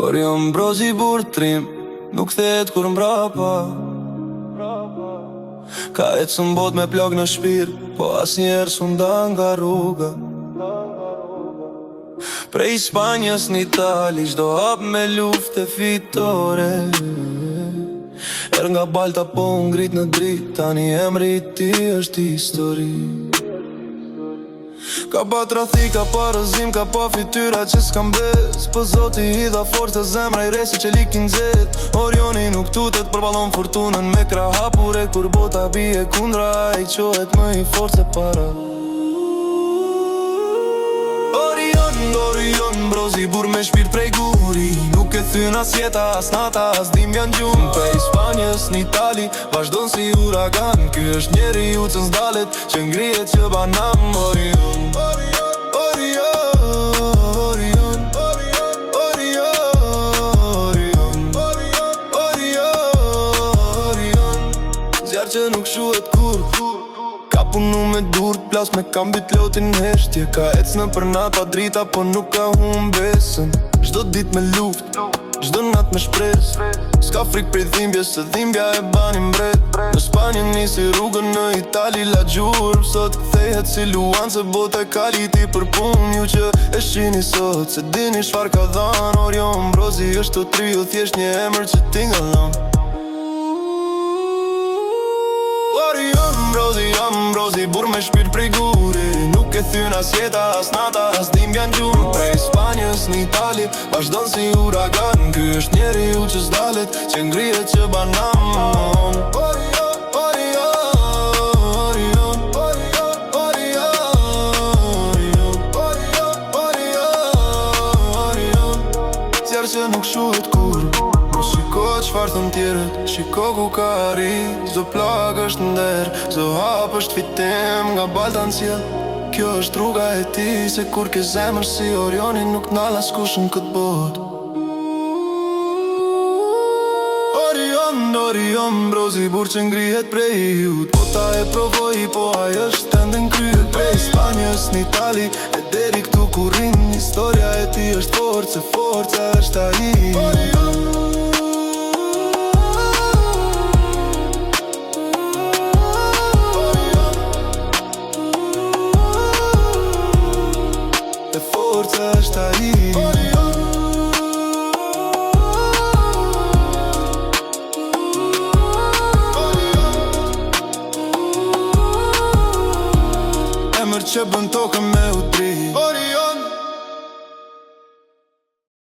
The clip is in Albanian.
Orion brozi burtrim, nuk thet kur mbrapa. Ka ecë bot me plog në shpirë, po asnjëherë s'u nda nga rruga. Prej Spanjës në Itali, çdo hap me luftë fitore. Nga balta po ngrit në dritë, tani emri I ti është histori. Ka pa trafik, ka pa rëzim, ka pa fityra që s'kam bes. Po Zoti I dha forcë të zemra I resi që likin zet. Orioni nuk tutet për ballon fortunën me krah hapure. Kur bota bie kundra, ai qohet më I fortë se para. Orion, brozi bur me shpirt prej guri. Nuk e thyn as jeta, as nata, as dhimbja n'gjumë. Prej Spanjës në Itali, vazhdon si uragan. Ky është njeriu që s'dalet, që ngrihet që banam. Orion, zjarë që nuk shuhet kur. Ka punu me dur t'plas me kam byt lotin heshtje. Ka ec në për nata drita po nuk ka hum besën. Çdo dit me luft, çdo nat me shpres. S'ka frik prej dhimbjes se dhimbja e bani mbret. Në Spanjë nisi rrugën, në Itali la gjurë. Sot kthehet si luan se bota ka liti për pun. Ju që e shqini sot se dini çfarë ka dhan. Orion brozi është të triu, thjesht një emër që t'ingallon. Brozi bur me shpirt prej guri. Nuk e thyn as jeta, as nata, as dhimbja n'gjumë. Prej Spanjës në Itali, vazhdon si uragan. Ky është njeriu që s'dalet, që ngrihet që banam. Zjarë që nuk shuhet kur. Shiko qfarë thëm tjerët, shiko ku ka arrit. Zdo plak është nder, zdo hap është fitim. Nga balta n'ciel, kjo është rruga e ti. Se kur ke zemër si Orioni, nuk nal askush në këtë bot. Orion, brozi bur që ngrihet prej jut. Po ta e provoj, po aj është ende n'kryet. Prej Spanjës në Itali, e deri këtu ku rrin. Historia e ti është fortë, se forca është ai. Forța është ai. Emër që bën tokën me udri.